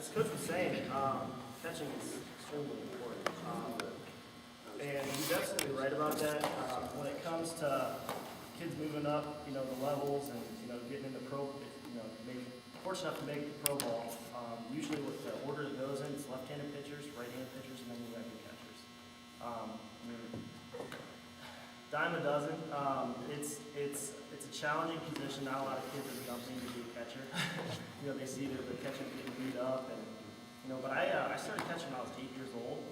as Coach was saying, catching is extremely important. And he's absolutely right about that. When it comes to kids moving up, the levels and, getting into pro, fortunate enough to make the pro ball, usually with the order it goes in, it's left-handed pitchers, right-handed pitchers, and then right-handed catchers. Dime a dozen. It's a challenging position. Not a lot of kids are jumping to be a catcher. They see that the catcher getting beat up, and But I started catching when I was 8 years old.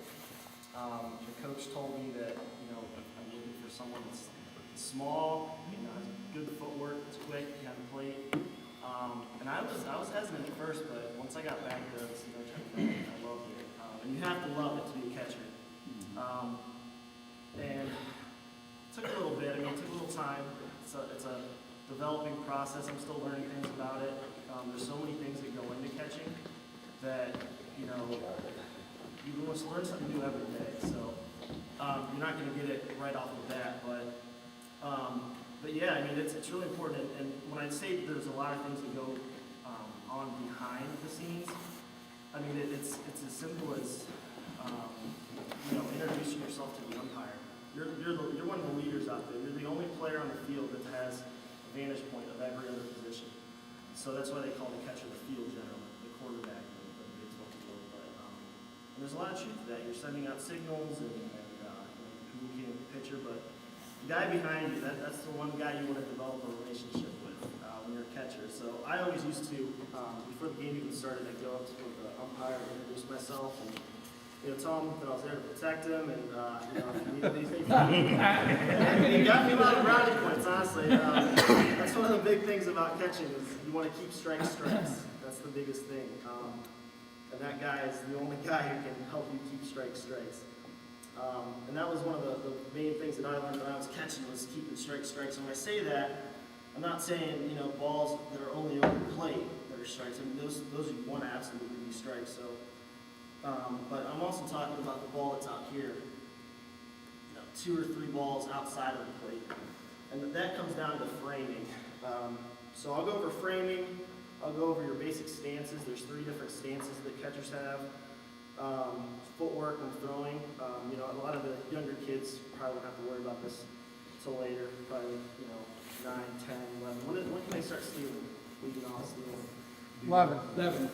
The coach told me that I'm looking for someone that's small, has good footwork, it's quick, behind the plate. And I was hesitant at first, but once I got back to this, I loved it. And you have to love it to be a catcher. And it took a little bit. It took a little time. It's a developing process. I'm still learning things about it. There's so many things that go into catching that you must learn something new every day. So you're not going to get it right off the bat, but yeah, it's really important. And when I say there's a lot of things that go on behind the scenes, it's as simple as introducing yourself to the umpire. You're one of the leaders out there. You're the only player on the field that has a vantage point of every other position. So that's why they call the catcher the field general, the quarterback, the baseball field. But and there's a lot of truth to that. You're sending out signals and communicating with the pitcher, but the guy behind you, that's the one guy you want to develop a relationship with when you're a catcher. So I always used to, before the game even started, I'd go up to the umpire and introduce myself and tell him that I was there to protect him, and if he needed anything from me. And he got me a lot of brownie points, honestly. That's one of the big things about catching is you want to keep strikes. That's the biggest thing. And that guy is the only guy who can help you keep strikes. And that was one of the main things that I learned when I was catching was keeping strikes. And when I say that, I'm not saying balls that are only over the plate that are strikes. Those you want to absolutely be strikes. So. But I'm also talking about the ball that's out here, 2 or 3 balls outside of the plate. And that comes down to framing. So I'll go over framing, I'll go over your basic stances. There's 3 different stances that catchers have. Footwork when throwing. A lot of the younger kids probably won't have to worry about this until later, probably 9, 10, 11. When can they start stealing? Leading off stealing? 11.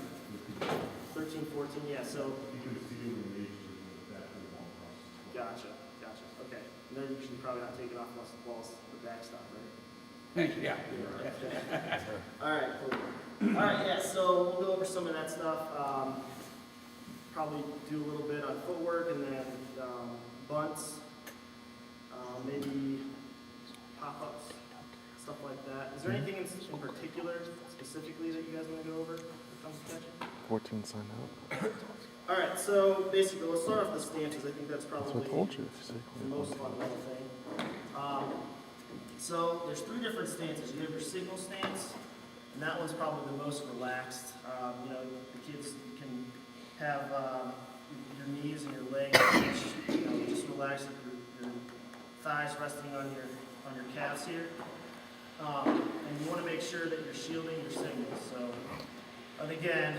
13, 14, yeah, so. You can see the relationship with that for the long process. Gotcha, okay. And they're usually probably not taking off unless the ball's the backstop, right? Yeah. All right, cool. All right, yeah, so we'll go over some of that stuff. Probably do a little bit on footwork and then bunts, maybe pop-ups, stuff like that. Is there anything in particular, specifically, that you guys want to go over when it comes to catching? 14 signed up. All right, so basically, let's start off with the stances. I think that's probably That's what I told you. the most fundamental thing. So there's 3 different stances. You have your signal stance, and that one's probably the most relaxed. The kids can have your knees and your legs, just relax your thighs resting on your calves here. And you want to make sure that you're shielding your signals. So, and again,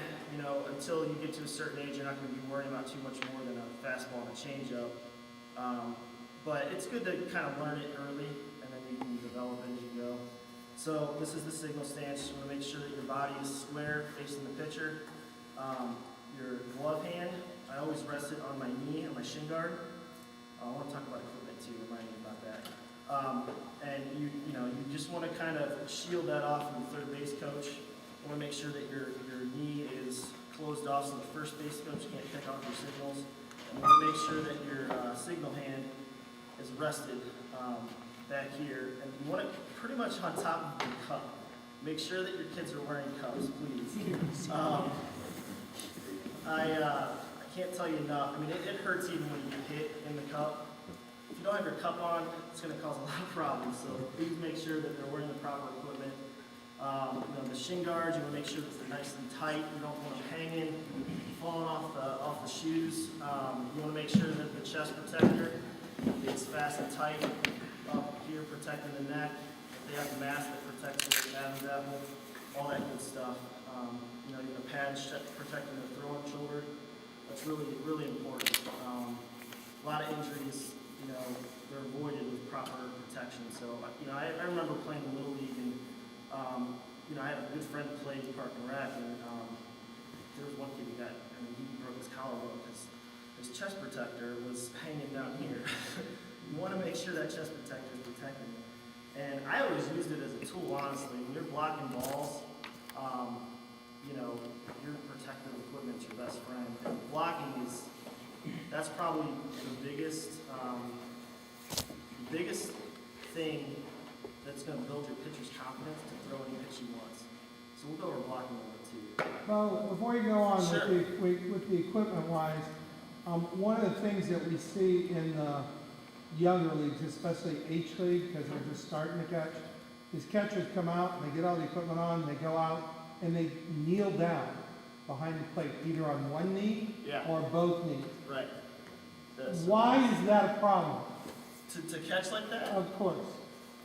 until you get to a certain age, you're not going to be worrying about too much more than a fastball and a changeup. But it's good to kind of learn it early, and then you can develop it as you go. So this is the signal stance. You want to make sure that your body is square, facing the pitcher. Your glove hand, I always rest it on my knee, on my shin guard. I want to talk about equipment too, remind me about that. And you just want to kind of shield that off from the third base coach. You want to make sure that your knee is closed off so the first base coach can't pick off your signals. And you want to make sure that your signal hand is rested back here. And you want it pretty much on top of your cup. Make sure that your kids are wearing cups, please. I can't tell you enough. It hurts even when you hit in the cup. If you don't have your cup on, it's going to cause a lot of problems. So please make sure that they're wearing the proper equipment. The shin guards, you want to make sure that they're nice and tight. You don't want them hanging, falling off the shoes. You want to make sure that the chest protector is fast and tight up here, protecting the neck. If they have a mask that protects the Adam's apple, all that good stuff. you know, your pads protecting the throwing shoulder. That's really, really important. A lot of injuries, you know, they're avoided with proper protection. So, you know, I remember playing in Little League, and, you know, I had a good friend who played Park and Rec, and there was one kid who he broke his collarbone because his chest protector was hanging down here. You want to make sure that chest protector is protecting you. And I always used it as a tool, honestly. When you're blocking balls, you know, your protective equipment's your best friend. And blocking that's probably the biggest thing that's going to build your pitcher's confidence to throw any pitch he wants. So we'll go over blocking number 2. Well, before you go on Sure. with the equipment-wise, one of the things that we see in the younger leagues, especially H League, because they're just starting to catch, is catchers come out and they get all the equipment on, they go out and they kneel down behind the plate, either on one knee Yeah. or both knees. Right. Why is that a problem? To catch like that? Of course.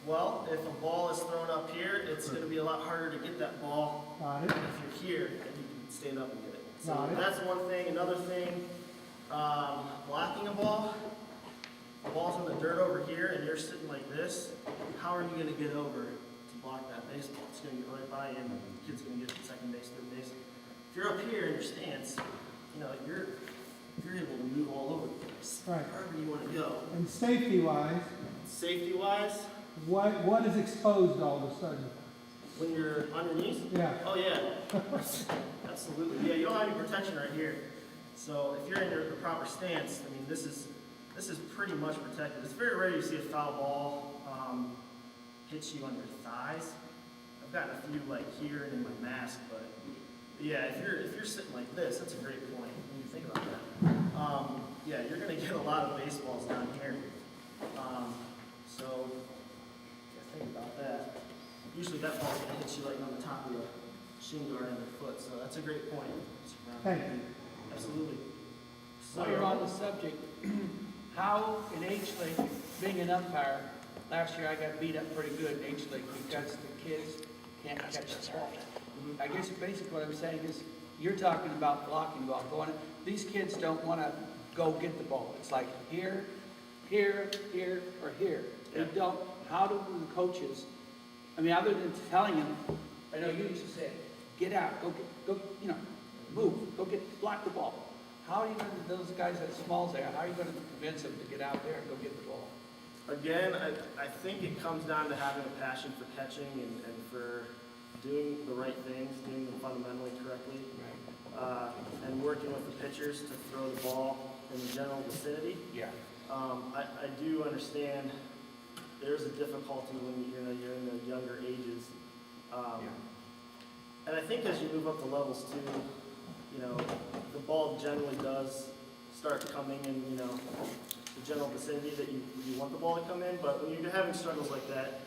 Well, if a ball is thrown up here, it's going to be a lot harder to get that ball. Got it. If you're here, then you can stand up and get it. So Got it. that's one thing. Another thing, blocking a ball. The ball's in the dirt over here, and you're sitting like this. How are you going to get over to block that baseball? It's going to get right by you, and the kid's going to get to second base, third base. If you're up here in your stance, you know, you're able to move all over the place. Right. Wherever you want to go. And safety-wise, Safety-wise, what is exposed all of a sudden? when you're on your knees, Yeah. oh yeah, absolutely. Yeah, you don't have any protection right here. So if you're in the proper stance, I mean, this is pretty much protected. It's very rare you see a foul ball hit you on your thighs. I've gotten a few like here and in my mask, but yeah, if you're sitting like this, that's a great point when you think about that. Yeah, you're gonna get a lot of baseballs down here. So yeah, think about that. Usually that ball's gonna hit you like on the top of the shin guard and the foot, so that's a great point. Thank you. Absolutely. So, While you're on the subject, how in H League, being an umpire, last year I got beat up pretty good in H League because the kids can't catch the ball. I guess basically what I'm saying is, you're talking about blocking the ball, going, these kids don't want to go get the ball. It's like here, here, here, or here. They Yeah. don't, how do the coaches, I mean, other than telling them, I know you used to say, get out, go, you know, move, go block the ball. How are you going to, those guys that smalls there, how are you going to convince them to get out there and go get the ball? again, I think it comes down to having a passion for catching and for doing the right things, doing them fundamentally correctly, and working with the pitchers to throw the ball in the general vicinity. Yeah. I do understand there's a difficulty when you're in the younger ages. And I think as you move up the levels too, you know, the ball generally does start coming in, you know, the general vicinity that you want the ball to come in. But when you're having struggles like that,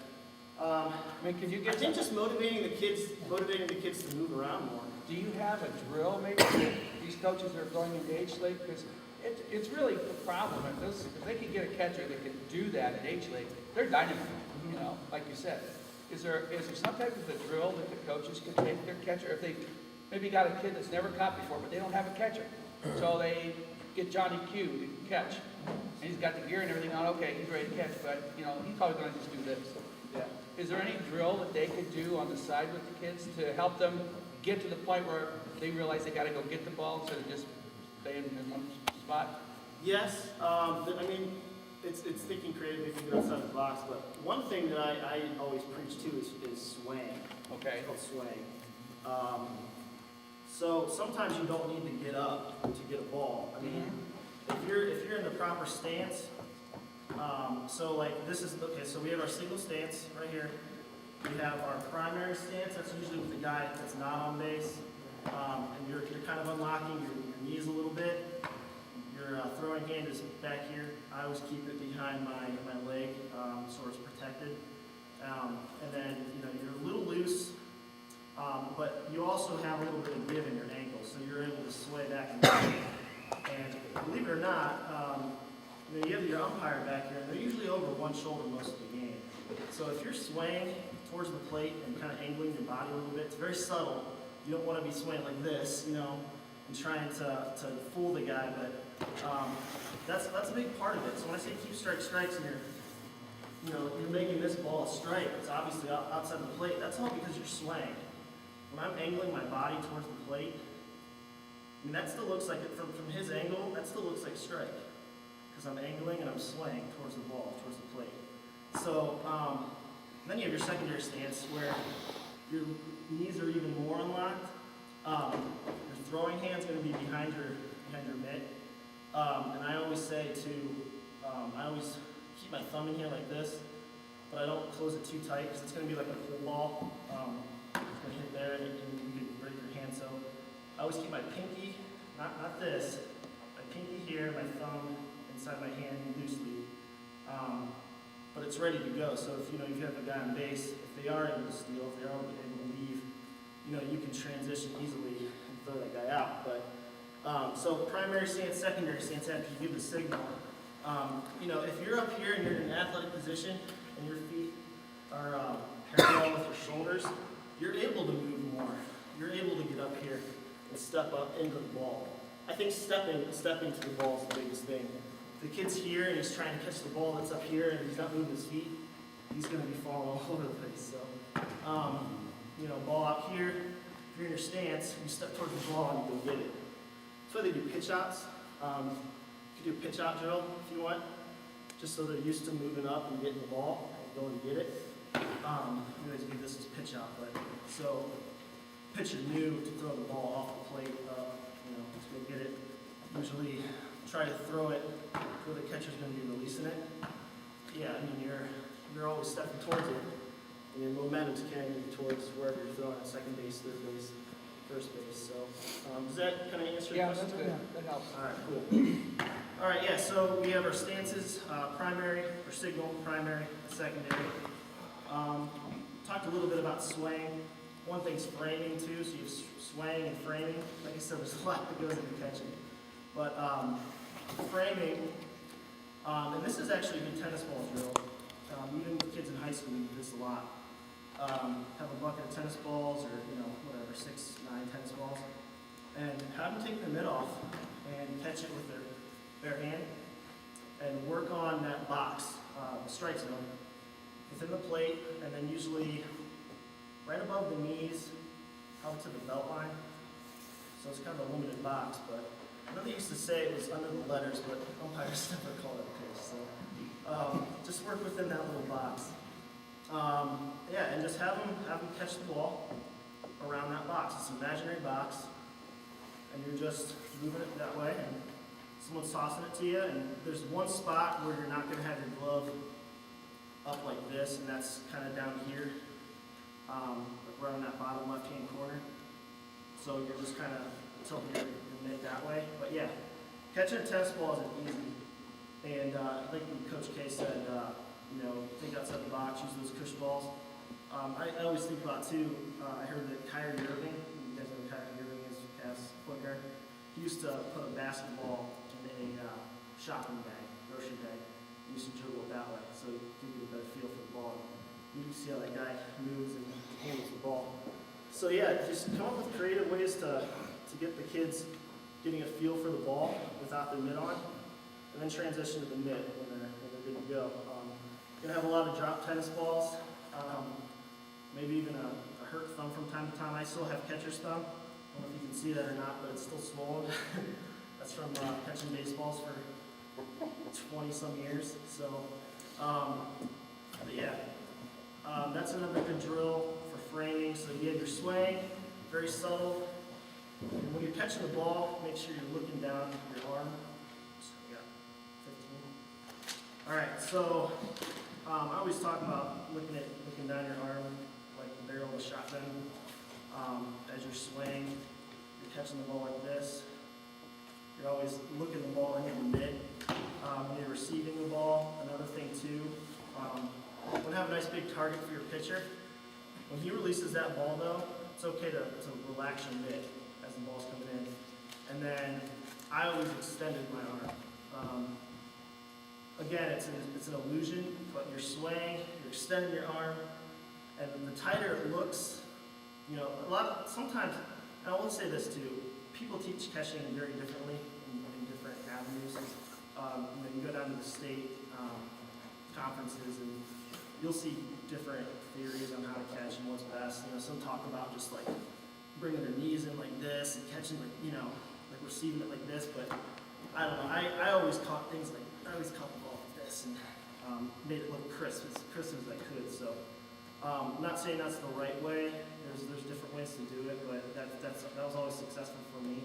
I mean, can you I get think just motivating the kids to move around more. Do you have a drill maybe that these coaches are going into H League? Because it's really a problem. If they can get a catcher that can do that at H League, they're dynamite, you know, like you said. Is there some type of a drill that the coaches can take their catcher? If they maybe got a kid that's never caught before, but they don't have a catcher. So they get Johnny Q to catch. And he's got the gear and everything on, okay, he's ready to catch, but, you know, he's probably going to just do this. Yeah. Is there any drill that they could do on the side with the kids to help them get to the point where they realize they got to go get the ball instead of just staying in one spot? Yes, I mean, it's thinking creatively, thinking outside the box, but one thing that I always preach too is swaying. Okay. It's called swaying. So sometimes you don't need to get up to get a ball. I mean, if you're in the proper stance, so like this is, okay, so we have our single stance right here. We have our primary stance, that's usually with the guy that's not on base. And you're kind of unlocking your knees a little bit. Your throwing hand is back here. I always keep it behind my leg, so it's protected. And then, you know, you're a little loose, but you also have a little bit of give in your ankle, so you're able to sway back and forth. And believe it or not, you know, you have your umpire back here, and they're usually over one shoulder most of the game. So if you're swaying towards the plate and kind of angling your body a little bit, it's very subtle, you don't want to be swinging like this, you know, and trying to fool the guy, but that's a big part of it. So when I say keep strikes and you're making this ball a strike, it's obviously outside the plate. That's all because you're swaying. When I'm angling my body towards the plate, I mean, that still looks like it, from his angle, that still looks like strike. Because I'm angling and I'm swaying towards the ball, towards the plate. So then you have your secondary stance where your knees are even more unlocked. Your throwing hand's going to be behind your mitt. And I always say I always keep my thumb in here like this, but I don't close it too tight because it's going to be like a pool ball. It's going to hit there and you can break your hand. So I always keep my pinky, not this, my pinky here, my thumb inside my hand loosely. But it's ready to go. So if you have a guy on base, if they are able to steal, if they are able to leave, you can transition easily and throw that guy out. But so primary stance, secondary stance, after you give the signal. If you're up here and you're in an athletic position and your feet are parallel with your shoulders, you're able to move more. You're able to get up here and step up into the ball. I think stepping to the ball is the biggest thing. If the kid's here and he's trying to catch the ball that's up here and he's not moving his feet, he's going to be falling all over the place. So, ball out here, if you're in your stance, you step towards the ball and you go get it. That's why they do pitch outs. You can do a pitch out drill if you want, just so they're used to moving up and getting the ball and going to get it. You always give this as pitch out, but so pitcher new to throw the ball off the plate, just go get it. Usually try to throw it where the catcher's going to be releasing it. Yeah, I mean you're always stepping towards it, and your momentum's carrying you towards wherever you're throwing at second base, third base, first base. So does that kind of answer your Yeah, question? that's good. That helps. All right, cool. All right, yeah, so we have our stances, primary, or signal, primary, secondary. Talked a little bit about swaying. One thing's framing too, so you have swaying and framing. Like I said, there's a lot that goes into catching. But framing, and this is actually a good tennis ball drill. Even with kids in high school, we do this a lot. Have a bucket of tennis balls or, 6, 9 tennis balls, and have them take the mitt off and catch it with their bare hand and work on that box, the strike zone, within the plate, and then usually right above the knees, out to the belt line. So it's kind of a limited box, but I know they used to say it was under the letters, but umpires never call it a pitch. So just work within that little box. And just have them catch the ball around that box. It's an imaginary box, and you're just moving it that way, and someone's tossing it to you, and there's one spot where you're not going to have your glove up like this, and that's kind of down here, right on that bottom left-hand corner. So you're just kind of tilting your mitt that way. But yeah, catching a tennis ball isn't easy. And like Coach K said, think outside the box, use those cush balls. I always think about too, I heard that Kyrie Irving, you guys know who Kyrie Irving is, Cavs point guard, he used to put a basketball in a shopping bag, grocery bag. He used to dribble it that way, so you give you a better feel for the ball. You can see how that guy moves and handles the ball. So yeah, just come up with creative ways to get the kids getting a feel for the ball without their mitt on, and then transition to the mitt when they're good to go. You're gonna have a lot of drop tennis balls, maybe even a hurt thumb from time to time. I still have catcher's thumb. I don't know if you can see that or not, but it's still swollen. That's from catching baseballs for 20 some years. So, that's another good drill for framing. So you have your swing, very subtle. And when you're catching the ball, make sure you're looking down your arm. So we got 15. All right, so I always talk about looking down your arm like the barrel of a shotgun. As you're swaying, you're catching the ball like this. You're always looking the ball into the mitt. When you're receiving the ball, another thing too, you want to have a nice big target for your pitcher. When he releases that ball though, it's okay to relax your mitt as the ball's coming in. And then I always extended my arm. Again, it's an illusion, but you're swaying, you're extending your arm, and the tighter it looks, you know, sometimes, and I will say this too, people teach catching very differently in different avenues. You know, you go down to the state conferences and you'll see different theories on how to catch and what's best. You know, some talk about just like bringing their knees in like this and catching like, you know, like receiving it like this, but I don't know, I always caught things like, I always caught the ball like this and made it look crisp as I could, so. I'm not saying that's the right way, there's different ways to do it, but that was always successful for me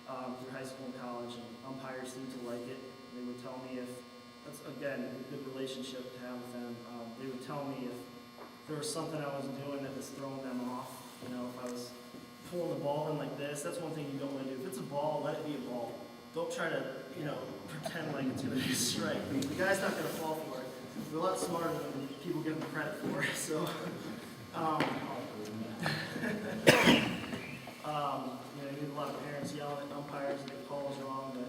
through high school and college, and umpires seemed to like it. They would tell me if, that's again, a good relationship to have with them, they would tell me if there was something I was doing that was throwing them off, you know, if I was pulling the ball in like this, that's one thing you don't want to do. If it's a ball, let it be a ball. Don't try to, you know, pretend like it's going to be a strike. I mean, the guy's not going to fall for it. They're a lot smarter than people give them credit for. So, you know, you get a lot of parents yelling at umpires that the call is wrong, but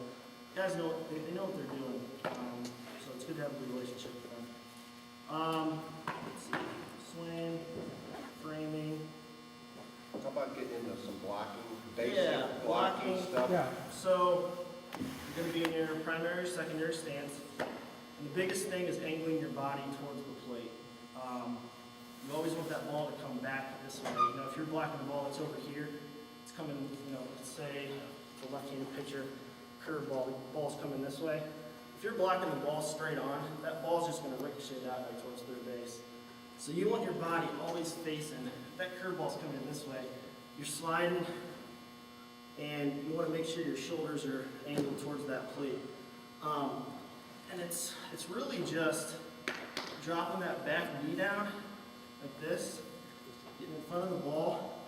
guys know they know what they're doing. So it's good to have a good relationship with them. Let's see, swing, framing. How about getting into some blocking, Yeah, basic blocking blocking. stuff? Yeah, So you're going to be in your primary or secondary stance. And the biggest thing is angling your body towards the plate. You always want that ball to come back this way. You know, if you're blocking the ball that's over here, it's coming, you know, let's say it's a left-handed pitcher, curve ball, the ball's coming this way. If you're blocking the ball straight on, that ball's just going to ricochet that way towards third base. So you want your body always facing, if that curve ball's coming in this way, you're sliding, and you want to make sure your shoulders are angled towards that plate. And it's really just dropping that back knee down like this, getting in front of the ball.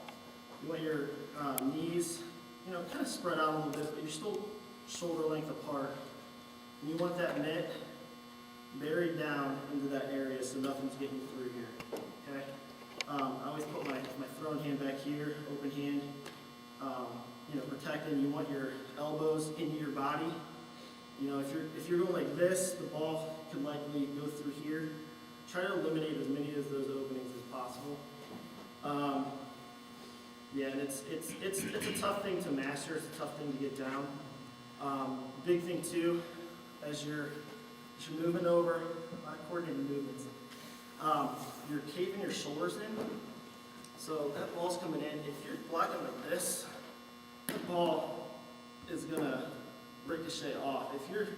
You want your knees, you know, kind of spread out a little bit, but you're still shoulder length apart. And you want that mitt buried down into that area so nothing's getting through here. Okay? I always put my thrown hand back here, open hand, you know, protecting. You want your elbows into your body. You know, if you're going like this, the ball can likely go through here. Try to eliminate as many of those openings as possible. Yeah, and it's a tough thing to master. It's a tough thing to get down. Big thing too, as you're moving over, a lot of coordinated movements. You're caving your shoulders in. So that ball's coming in. If you're blocking like this, the ball is gonna ricochet off. If you're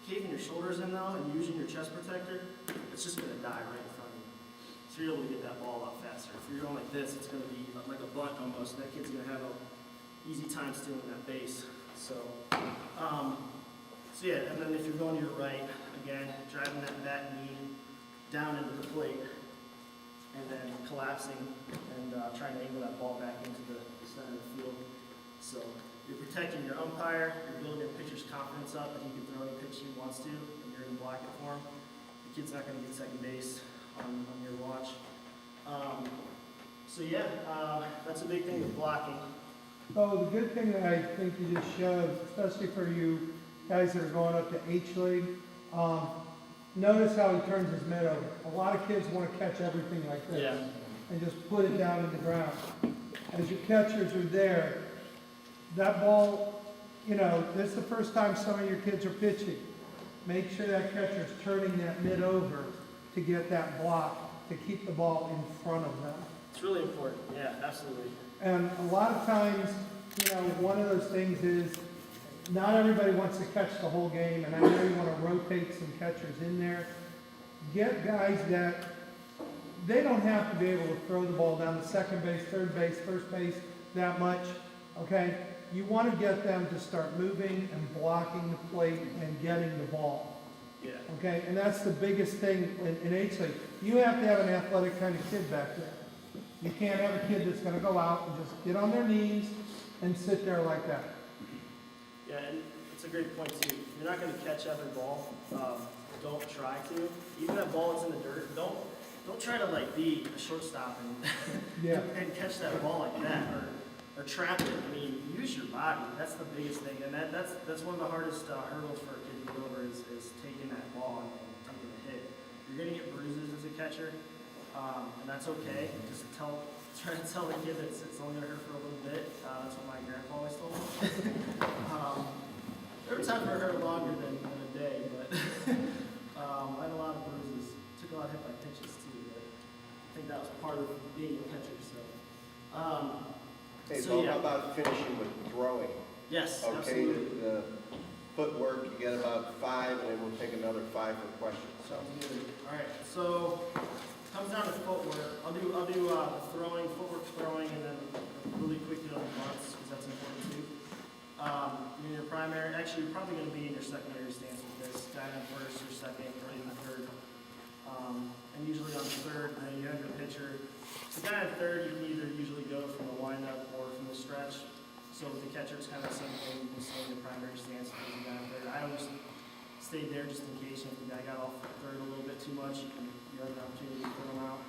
caving your shoulders in though and using your chest protector, it's just gonna die right in front of you. So you're able to get that ball a lot faster. If you're going like this, it's gonna be like a bunt almost. That kid's gonna have an easy time stealing that base. So, so yeah, and then if you're going to your right, again, driving that back knee down into the plate, and then collapsing and trying to angle that ball back into the center of the field. So you're protecting your umpire, you're building your pitcher's confidence up that he can throw any pitch he wants to, and you're going to block it for him. The kid's not going to get second base on your watch. So yeah, that's a big thing with blocking. oh, the good thing that I think you just showed, especially for you guys that are going up to H League, notice how he turns his mitt over. A lot of kids want to catch everything like this. Yeah. And just put it down in the ground. As your catchers are there, that ball, you know, this is the first time some of your kids are pitching. Make sure that catcher's turning that mitt over to get that block, to keep the ball in front of them. It's really important. Yeah, absolutely. And a lot of times, you know, one of those things is not everybody wants to catch the whole game, and I know you want to rotate some catchers in there. Get guys that they don't have to be able to throw the ball down to second base, third base, first base that much, okay? You want to get them to start moving and blocking the plate and getting the ball, Yeah. okay? And that's the biggest thing in H League. You have to have an athletic kind of kid back there. You can't have a kid that's going to go out and just get on their knees and sit there like that. Yeah, and it's a great point too. You're not going to catch every ball. Don't try to. Even that ball that's in the dirt, don't try to like be a shortstop and Yeah. and catch that ball like that or trap it. I mean, use your body. That's the biggest thing, and that's one of the hardest hurdles for a kid to get over is taking that ball and taking a hit. You're going to get bruises as a catcher, and that's okay. Just tell try to tell the kid that it's only gonna hurt for a little bit. That's what my grandpa always told me. There were times where it hurt longer than a day, but I had a lot of bruises. Took a lot of hit by pitches too, but I think that was part of being a catcher. So, Hey, So, Bo, yeah. how about finishing with throwing? yes, Okay, absolutely. the footwork, you get about 5, and then we'll take another 5 for questions. Sounds good. All right, so comes down to footwork. I'll do throwing, footwork throwing, and then really quickly on the bunts because that's important too. In your primary, actually, you're probably going to be in your secondary stance with this. Guy on first or second, or even third. And usually on third, then you have your pitcher. The guy on third, you can either usually go from the windup or from the stretch. So with the catcher, it's kind of the same thing. You can stay in your primary stance with the guy on third. I always stayed there just in case if the guy got off third a little bit too much, you have an opportunity to put him out,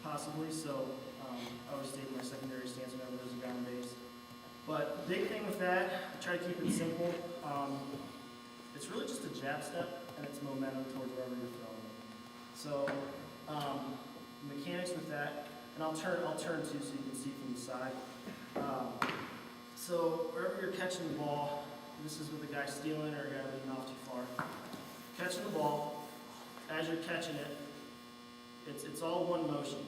possibly. So I always stayed in my secondary stance whenever there's a guy on base. But big thing with that, I try to keep it simple. It's really just a jab step, and it's momentum towards wherever you're throwing it. So mechanics with that, and I'll turn too so you can see from the side. So wherever you're catching the ball, this is with a guy stealing or a guy leading off too far. Catching the ball, as you're catching it, it's all one motion.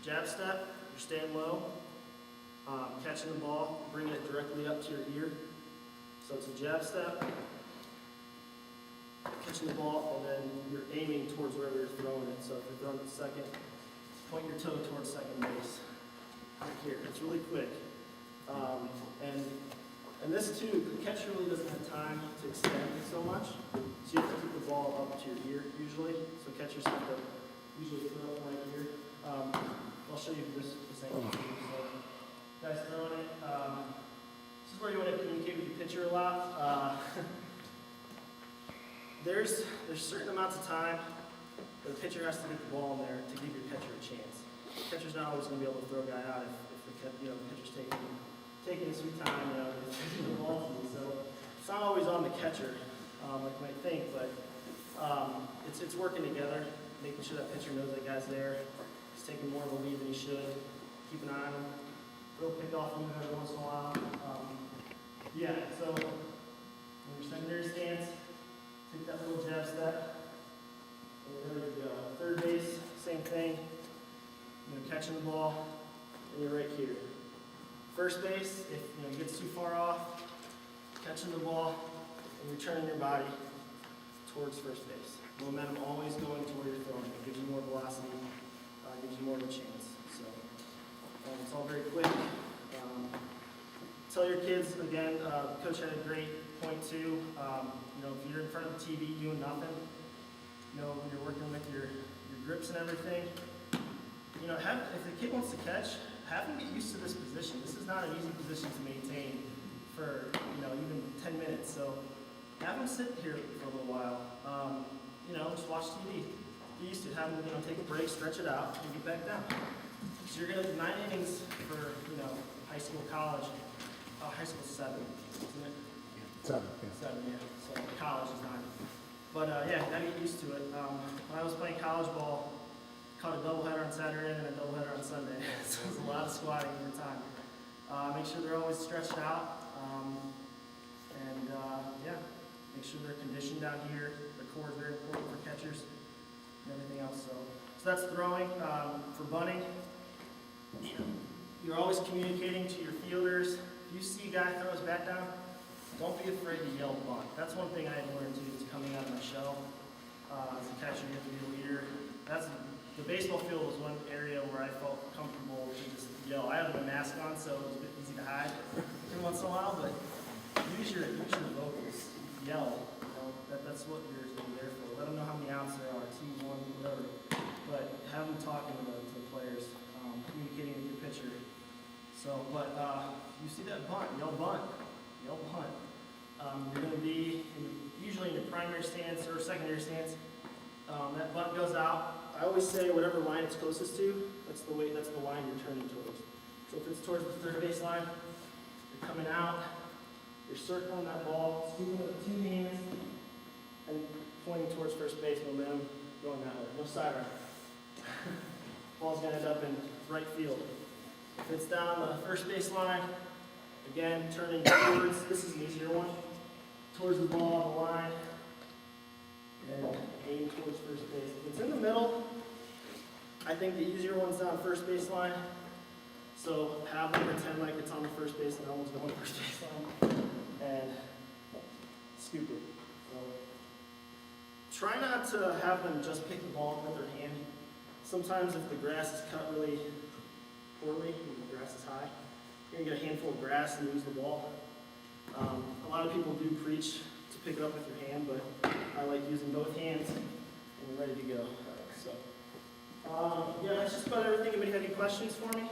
Jab step, you're staying low. Catching the ball, bringing it directly up to your ear. So it's a jab step, catching the ball, and then you're aiming towards wherever you're throwing it. So if you're throwing it to second, point your toe towards second base. Right here, it's really quick. And this too, the catcher really doesn't have time to extend so much. So you have to keep the ball up to your ear usually. So catchers have to usually throw it right here. I'll show you this same thing. So guys throwing it. This is where you want to communicate with your pitcher a lot. There's certain amounts of time where the pitcher has to get the ball in there to give your catcher a chance. The catcher's not always going to be able to throw a guy out if the pitcher's taking his sweet time, taking the ball to you. So it's not always on the catcher, like you might think, but it's working together, making sure that pitcher knows that guy's there. He's taking more of a lead than he should. Keep an eye on him. Throw a pick off him every once in a while. So in your secondary stance, take that little jab step. And there you go. Third base, same thing. You're catching the ball, and you're right here. First base, if it gets too far off, catching the ball, and you're turning your body towards first base. Momentum always going to where you're throwing. It gives you more velocity, gives you more of a chance. So it's all very quick. Tell your kids, again, Coach had a great point too. If you're in front of the TV doing nothing, when you're working with your grips and everything, if the kid wants to catch, have them get used to this position. This is not an easy position to maintain for, even 10 minutes. So have them sit here for a little while. Just watch TV. Get used to it. Have them, take a break, stretch it out, and get back down. So you're going to do 9 innings for, high school, college. High school 7, isn't it? 7, 7, yeah. So college is 9. But gotta get used to it. When I was playing college ball, caught a doubleheader on Saturday and a doubleheader on Sunday. So it was a lot of squatting over time. Make sure they're always stretched out. Make sure they're conditioned down here. The core is very important for catchers and everything else. So that's throwing. For bunting, you're always communicating to your fielders. If you see a guy throw his bat down, don't be afraid to yell bunt. That's one thing I had learned too, is coming out of my shell. As a catcher, you have to be a leader. The baseball field was one area where I felt comfortable to just yell. I had my mask on, so it was a bit easy to hide every once in a while, but use your vocals. Yell. That's what you're there for. Let them know how many outs there are, 2, 1, whatever. But have them talking to the players, communicating with your pitcher. So, you see that bunt, yell bunt. Yell bunt. You're going to be usually in your primary stance or secondary stance. That bunt goes out. I always say whatever line it's closest to, that's the line you're turning towards. So if it's towards the third base line, you're coming out, you're circling that ball, scooping it with 2 hands, and pointing towards first base, momentum going that way. No side arm. Ball's going to end up in right field. If it's down the first baseline, again, turning towards, this is an easier one, towards the ball on the line, and aim towards first base. If it's in the middle, I think the easier one's down first baseline. So have them pretend like it's on the first base and no one's going to first baseline, and scoop it. So try not to have them just pick the ball up with their hand. Sometimes if the grass is cut really poorly, and the grass is high, you're gonna get a handful of grass and lose the ball. A lot of people do preach to pick it up with your hand, but I like using both hands and we're ready to go. So, yeah, that's just about everything. Anybody have any questions for me?